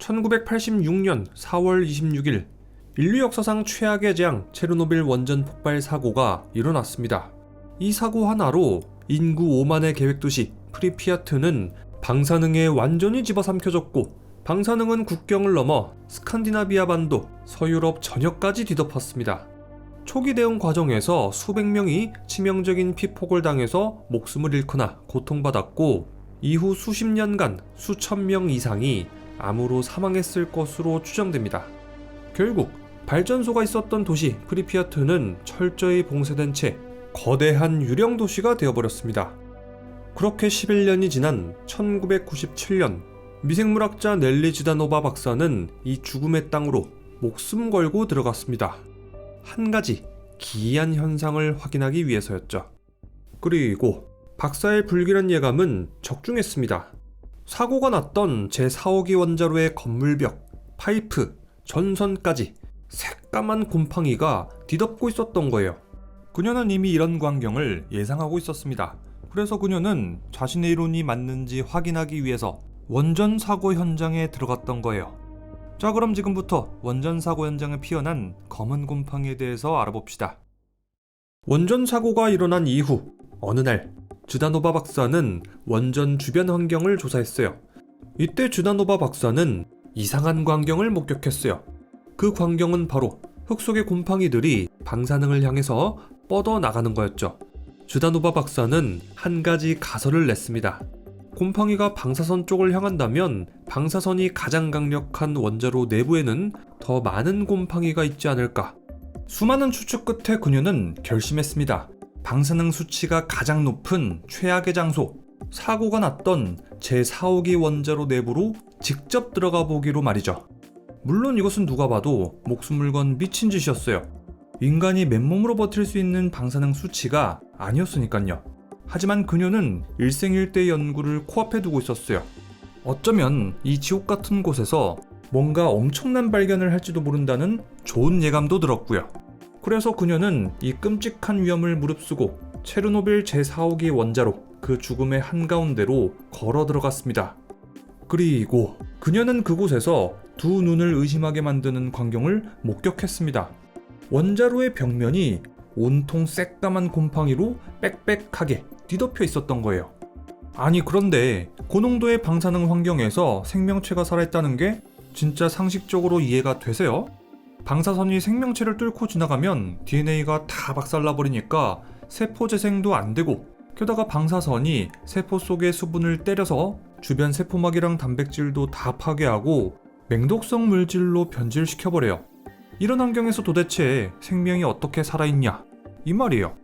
1986년 4월 26일 인류 역사상 최악의 재앙 체르노빌 원전 폭발 사고가 일어났습니다. 이 사고 하나로 인구 5만의 계획도시 프리피아트는 방사능에 완전히 집어삼켜졌고, 방사능은 국경을 넘어 스칸디나비아 반도, 서유럽 전역까지 뒤덮었습니다. 초기 대응 과정에서 수백 명이 치명적인 피폭을 당해서 목숨을 잃거나 고통받았고, 이후 수십 년간 수천 명 이상이 암으로 사망했을 것으로 추정됩니다. 결국 발전소가 있었던 도시 프리피아트는 철저히 봉쇄된 채 거대한 유령 도시가 되어버렸습니다. 그렇게 11년이 지난 1997년 미생물학자 넬리 지다노바 박사는 이 죽음의 땅으로 목숨 걸고 들어갔습니다. 한 가지 기이한 현상을 확인하기 위해서였죠. 그리고 박사의 불길한 예감은 적중했습니다. 사고가 났던 제4호기 원자로의 건물벽, 파이프, 전선까지 새까만 곰팡이가 뒤덮고 있었던 거예요. 그녀는 이미 이런 광경을 예상하고 있었습니다. 그래서 그녀는 자신의 이론이 맞는지 확인하기 위해서 원전 사고 현장에 들어갔던 거예요. 자, 그럼 지금부터 원전 사고 현장에 피어난 검은 곰팡이에 대해서 알아봅시다. 원전 사고가 일어난 이후 어느 날 지다노바 박사는 원전 주변 환경을 조사했어요. 이때 지다노바 박사는 이상한 광경을 목격했어요. 그 광경은 바로 흙 속의 곰팡이들이 방사능을 향해서 뻗어나가는 거였죠. 지다노바 박사는 한 가지 가설을 냈습니다. 곰팡이가 방사선 쪽을 향한다면 방사선이 가장 강력한 원자로 내부에는 더 많은 곰팡이가 있지 않을까. 수많은 추측 끝에 그녀는 결심했습니다. 방사능 수치가 가장 높은 최악의 장소, 사고가 났던 제4호기 원자로 내부로 직접 들어가 보기로 말이죠. 물론 이것은 누가 봐도 목숨을 건 미친 짓이었어요. 인간이 맨몸으로 버틸 수 있는 방사능 수치가 아니었으니까요. 하지만 그녀는 일생일대 연구를 코앞에 두고 있었어요. 어쩌면 이 지옥 같은 곳에서 뭔가 엄청난 발견을 할지도 모른다는 좋은 예감도 들었고요. 그래서 그녀는 이 끔찍한 위험을 무릅쓰고 체르노빌 제4호기 원자로 그 죽음의 한가운데로 걸어 들어갔습니다. 그리고 그녀는 그곳에서 두 눈을 의심하게 만드는 광경을 목격했습니다. 원자로의 벽면이 온통 새까만 곰팡이로 빽빽하게 뒤덮여 있었던 거예요. 아니, 그런데 고농도의 방사능 환경에서 생명체가 살아있다는 게 진짜 상식적으로 이해가 되세요? 방사선이 생명체를 뚫고 지나가면 DNA가 다 박살나버리니까 세포 재생도 안 되고, 게다가 방사선이 세포 속의 수분을 때려서 주변 세포막이랑 단백질도 다 파괴하고 맹독성 물질로 변질시켜버려요. 이런 환경에서 도대체 생명이 어떻게 살아있냐, 이 말이에요.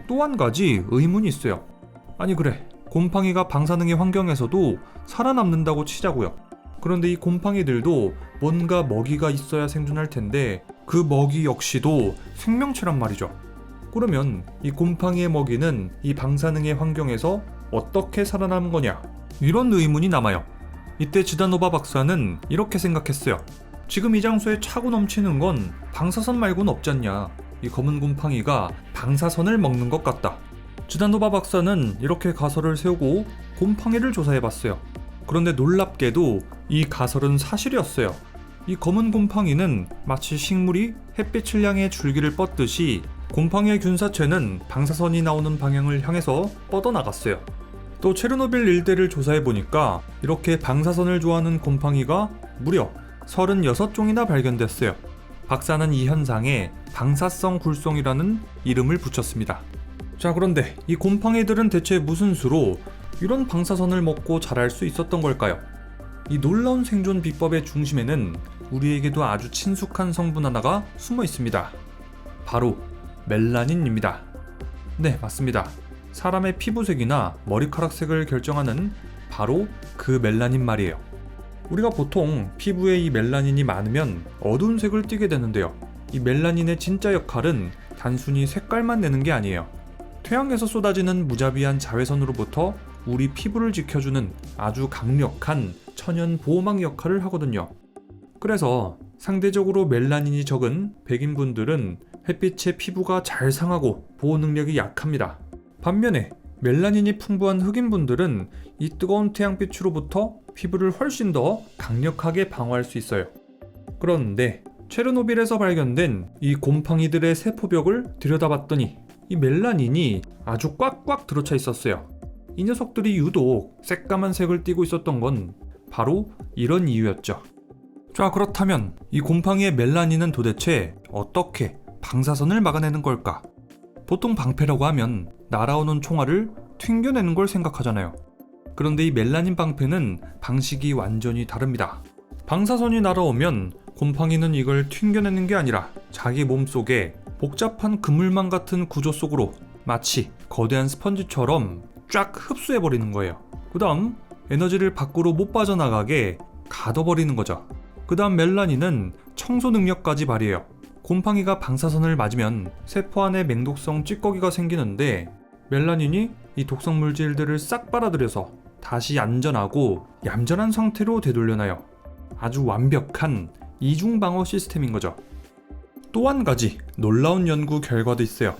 또 한 가지 의문이 있어요. 아니 그래, 곰팡이가 방사능의 환경에서도 살아남는다고 치자고요. 그런데 이 곰팡이들도 뭔가 먹이가 있어야 생존할 텐데 그 먹이 역시도 생명체란 말이죠. 그러면 이 곰팡이의 먹이는 이 방사능의 환경에서 어떻게 살아남은 거냐, 이런 의문이 남아요. 이때 지다노바 박사는 이렇게 생각했어요. 지금 이 장소에 차고 넘치는 건 방사선 말고는 없지 않냐. 이 검은 곰팡이가 방사선을 먹는 것 같다. 지다노바 박사는 이렇게 가설을 세우고 곰팡이를 조사해봤어요. 그런데 놀랍게도 이 가설은 사실이었어요. 이 검은 곰팡이는 마치 식물이 햇빛을 향해 줄기를 뻗듯이 곰팡이의 균사체는 방사선이 나오는 방향을 향해서 뻗어나갔어요. 또 체르노빌 일대를 조사해보니까 이렇게 방사선을 좋아하는 곰팡이가 무려 36종이나 발견됐어요. 박사는 이 현상에 방사성 굴송이라는 이름을 붙였습니다. 자, 그런데 이 곰팡이들은 대체 무슨 수로 이런 방사선을 먹고 자랄 수 있었던 걸까요? 이 놀라운 생존 비법의 중심에는 우리에게도 아주 친숙한 성분 하나가 숨어 있습니다. 바로 멜라닌입니다. 네, 맞습니다. 사람의 피부색이나 머리카락색을 결정하는 바로 그 멜라닌 말이에요. 우리가 보통 피부에 이 멜라닌이 많으면 어두운 색을 띠게 되는데요. 이 멜라닌의 진짜 역할은 단순히 색깔만 내는 게 아니에요. 태양에서 쏟아지는 무자비한 자외선으로부터 우리 피부를 지켜주는 아주 강력한 천연 보호막 역할을 하거든요. 그래서 상대적으로 멜라닌이 적은 백인분들은 햇빛에 피부가 잘 상하고 보호 능력이 약합니다. 반면에 멜라닌이 풍부한 흑인분들은 이 뜨거운 태양빛으로부터 피부를 훨씬 더 강력하게 방어할 수 있어요. 그런데 체르노빌에서 발견된 이 곰팡이들의 세포벽을 들여다봤더니 이 멜라닌이 아주 꽉꽉 들어차 있었어요. 이 녀석들이 유독 새까만 색을 띠고 있었던 건 바로 이런 이유였죠. 자, 그렇다면 이 곰팡이의 멜라닌은 도대체 어떻게 방사선을 막아내는 걸까? 보통 방패라고 하면 날아오는 총알을 튕겨내는 걸 생각하잖아요. 그런데 이 멜라닌 방패는 방식이 완전히 다릅니다. 방사선이 날아오면 곰팡이는 이걸 튕겨내는 게 아니라 자기 몸속에 복잡한 그물망 같은 구조 속으로 마치 거대한 스펀지처럼 쫙 흡수해버리는 거예요. 그 다음 에너지를 밖으로 못 빠져나가게 가둬버리는 거죠. 그 다음 멜라닌은 청소 능력까지 발휘해요. 곰팡이가 방사선을 맞으면 세포 안에 맹독성 찌꺼기가 생기는데 멜라닌이 이 독성 물질들을 싹 빨아들여서 다시 안전하고 얌전한 상태로 되돌려놔요. 아주 완벽한 이중 방어 시스템인 거죠. 또 한 가지 놀라운 연구 결과도 있어요.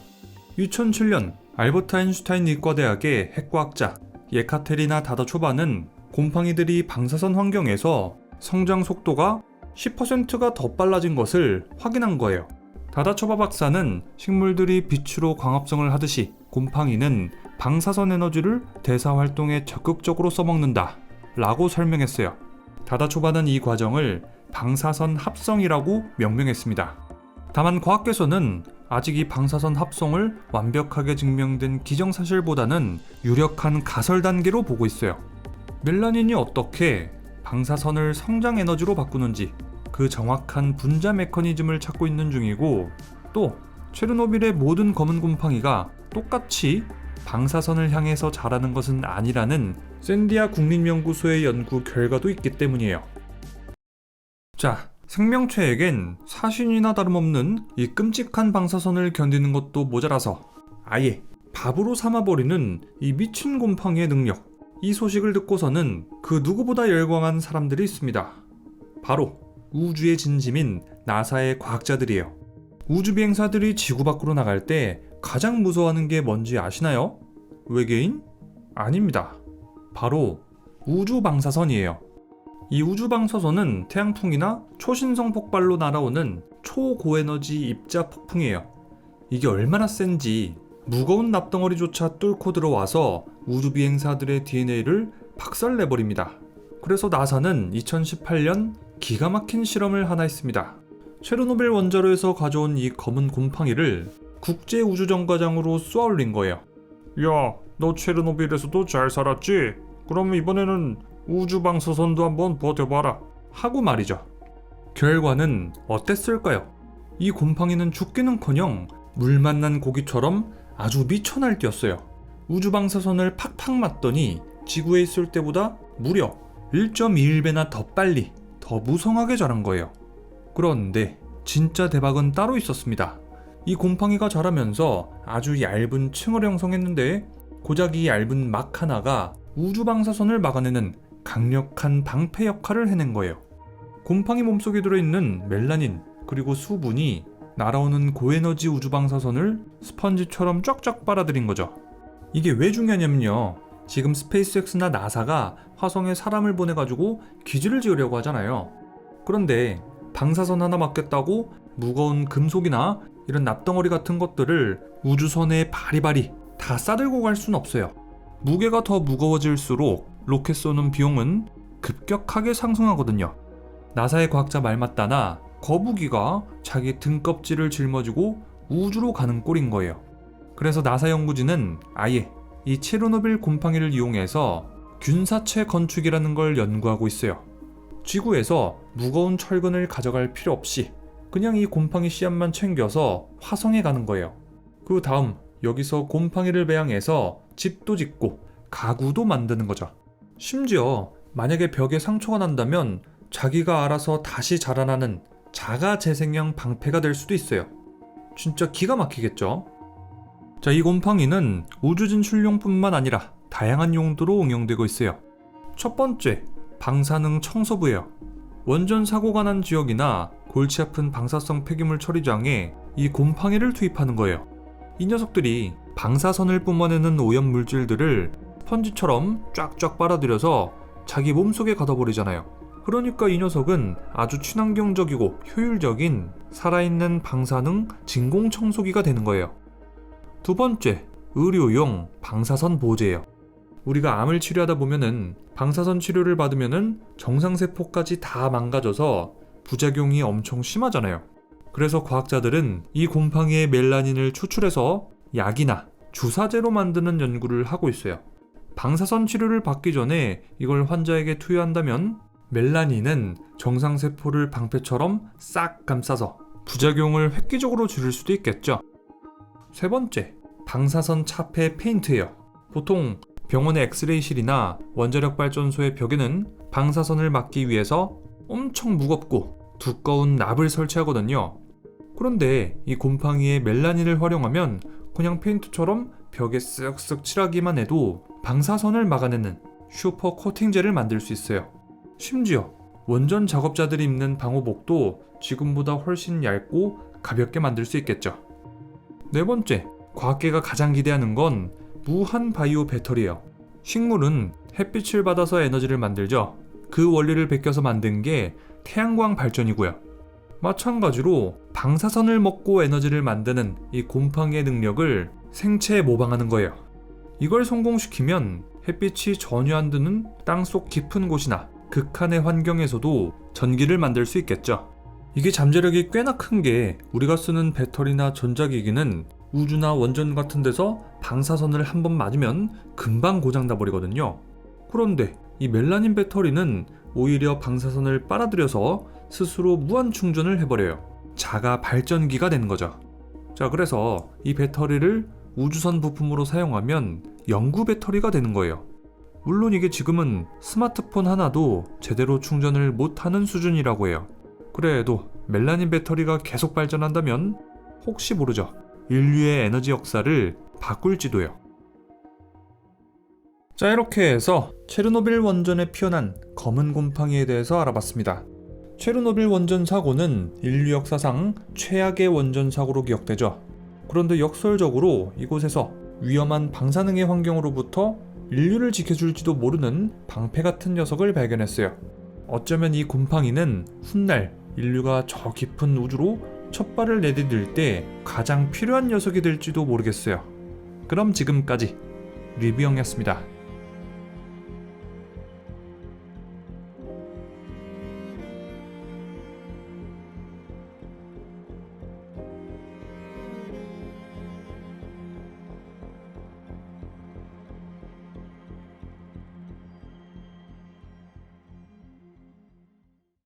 2007년 알버트 아인슈타인 의과대학의 핵과학자 예카테리나 다다초바는 곰팡이들이 방사선 환경에서 성장 속도가 10%가 더 빨라진 것을 확인한 거예요. 다다초바 박사는 식물들이 빛으로 광합성을 하듯이 곰팡이는 방사선 에너지를 대사 활동에 적극적으로 써먹는다 라고 설명했어요. 다다초바는 이 과정을 방사선 합성이라고 명명했습니다. 다만 과학계에서는 아직 이 방사선 합성을 완벽하게 증명된 기정사실보다는 유력한 가설 단계로 보고 있어요. 멜라닌이 어떻게 방사선을 성장 에너지로 바꾸는지 그 정확한 분자 메커니즘을 찾고 있는 중이고, 또 체르노빌의 모든 검은 곰팡이가 똑같이 방사선을 향해서 자라는 것은 아니라는 샌디아 국립연구소의 연구 결과도 있기 때문이에요. 자, 생명체에겐 사신이나 다름없는 이 끔찍한 방사선을 견디는 것도 모자라서 아예 밥으로 삼아버리는 이 미친 곰팡이의 능력, 이 소식을 듣고서는 그 누구보다 열광한 사람들이 있습니다. 바로 우주의 진심인 나사의 과학자들이에요. 우주 비행사들이 지구 밖으로 나갈 때 가장 무서워하는 게 뭔지 아시나요? 외계인? 아닙니다. 바로 우주 방사선이에요. 이 우주 방사선은 태양풍이나 초신성 폭발로 날아오는 초고에너지 입자 폭풍이에요. 이게 얼마나 센지 무거운 납덩어리조차 뚫고 들어와서 우주 비행사들의 DNA를 박살내버립니다. 그래서 나사는 2018년 기가 막힌 실험을 하나 했습니다. 체르노빌 원자로에서 가져온 이 검은 곰팡이를 국제우주정거장으로 쏘아올린 거예요. 야, 너 체르노빌에서도 잘 살았지? 그럼 이번에는 우주방사선도 한번 버텨봐라 하고 말이죠. 결과는 어땠을까요? 이 곰팡이는 죽기는커녕 물 만난 고기처럼 아주 미쳐 날뛰었어요. 우주방사선을 팍팍 맞더니 지구에 있을 때보다 무려 1.21배나 더 빨리, 더 무성하게 자란 거예요. 그런데 진짜 대박은 따로 있었습니다. 이 곰팡이가 자라면서 아주 얇은 층을 형성했는데 고작 이 얇은 막 하나가 우주방사선을 막아내는 강력한 방패 역할을 해낸 거예요. 곰팡이 몸속에 들어있는 멜라닌 그리고 수분이 날아오는 고에너지 우주방사선을 스펀지처럼 쫙쫙 빨아들인 거죠. 이게 왜 중요하냐면요, 지금 스페이스X나 나사가 화성에 사람을 보내가지고 기지를 지으려고 하잖아요. 그런데 방사선 하나 막겠다고 무거운 금속이나 이런 납덩어리 같은 것들을 우주선에 바리바리 다 싸들고 갈 순 없어요. 무게가 더 무거워질수록 로켓 쏘는 비용은 급격하게 상승하거든요. 나사의 과학자 말 맞다나 거북이가 자기 등껍질을 짊어지고 우주로 가는 꼴인 거예요. 그래서 나사 연구진은 아예 이 체르노빌 곰팡이를 이용해서 균사체 건축이라는 걸 연구하고 있어요. 지구에서 무거운 철근을 가져갈 필요 없이 그냥 이 곰팡이 씨앗만 챙겨서 화성에 가는 거예요. 그 다음 여기서 곰팡이를 배양해서 집도 짓고 가구도 만드는 거죠. 심지어 만약에 벽에 상처가 난다면 자기가 알아서 다시 자라나는 자가 재생형 방패가 될 수도 있어요. 진짜 기가 막히겠죠? 자, 이 곰팡이는 우주 진출용뿐만 아니라 다양한 용도로 응용되고 있어요. 첫 번째, 방사능 청소부예요. 원전 사고가 난 지역이나 골치 아픈 방사성 폐기물 처리장에 이 곰팡이를 투입하는 거예요. 이 녀석들이 방사선을 뿜어내는 오염 물질들을 스펀지처럼 쫙쫙 빨아들여서 자기 몸속에 가둬버리잖아요. 그러니까 이 녀석은 아주 친환경적이고 효율적인 살아있는 방사능 진공청소기가 되는 거예요. 두 번째, 의료용 방사선 보호제예요. 우리가 암을 치료하다 보면은 방사선 치료를 받으면은 정상세포까지 다 망가져서 부작용이 엄청 심하잖아요. 그래서 과학자들은 이 곰팡이의 멜라닌을 추출해서 약이나 주사제로 만드는 연구를 하고 있어요. 방사선 치료를 받기 전에 이걸 환자에게 투여한다면 멜라닌은 정상세포를 방패처럼 싹 감싸서 부작용을 획기적으로 줄일 수도 있겠죠. 세 번째, 방사선 차폐 페인트예요. 보통 병원의 엑스레이실이나 원자력 발전소의 벽에는 방사선을 막기 위해서 엄청 무겁고 두꺼운 납을 설치하거든요. 그런데 이 곰팡이의 멜라닌을 활용하면 그냥 페인트처럼 벽에 쓱쓱 칠하기만 해도 방사선을 막아내는 슈퍼 코팅제를 만들 수 있어요. 심지어 원전 작업자들이 입는 방호복도 지금보다 훨씬 얇고 가볍게 만들 수 있겠죠. 네 번째, 과학계가 가장 기대하는 건 무한 바이오 배터리예요. 식물은 햇빛을 받아서 에너지를 만들죠. 그 원리를 베껴서 만든 게 태양광 발전이고요. 마찬가지로 방사선을 먹고 에너지를 만드는 이 곰팡이의 능력을 생체에 모방하는 거예요. 이걸 성공시키면 햇빛이 전혀 안 드는 땅속 깊은 곳이나 극한의 환경에서도 전기를 만들 수 있겠죠. 이게 잠재력이 꽤나 큰 게 우리가 쓰는 배터리나 전자기기는 우주나 원전 같은 데서 방사선을 한번 맞으면 금방 고장나 버리거든요. 그런데 이 멜라닌 배터리는 오히려 방사선을 빨아들여서 스스로 무한 충전을 해버려요. 자가 발전기가 되는 거죠. 자, 그래서 이 배터리를 우주선 부품으로 사용하면 영구 배터리가 되는 거예요. 물론 이게 지금은 스마트폰 하나도 제대로 충전을 못하는 수준이라고 해요. 그래도 멜라닌 배터리가 계속 발전한다면 혹시 모르죠. 인류의 에너지 역사를 바꿀지도요. 자, 이렇게 해서 체르노빌 원전에 피어난 검은 곰팡이에 대해서 알아봤습니다. 체르노빌 원전 사고는 인류 역사상 최악의 원전 사고로 기억되죠. 그런데 역설적으로 이곳에서 위험한 방사능의 환경으로부터 인류를 지켜줄지도 모르는 방패 같은 녀석을 발견했어요. 어쩌면 이 곰팡이는 훗날 인류가 저 깊은 우주로 첫 발을 내디딜 때 가장 필요한 녀석이 될지도 모르겠어요. 그럼 지금까지 리뷰형이었습니다.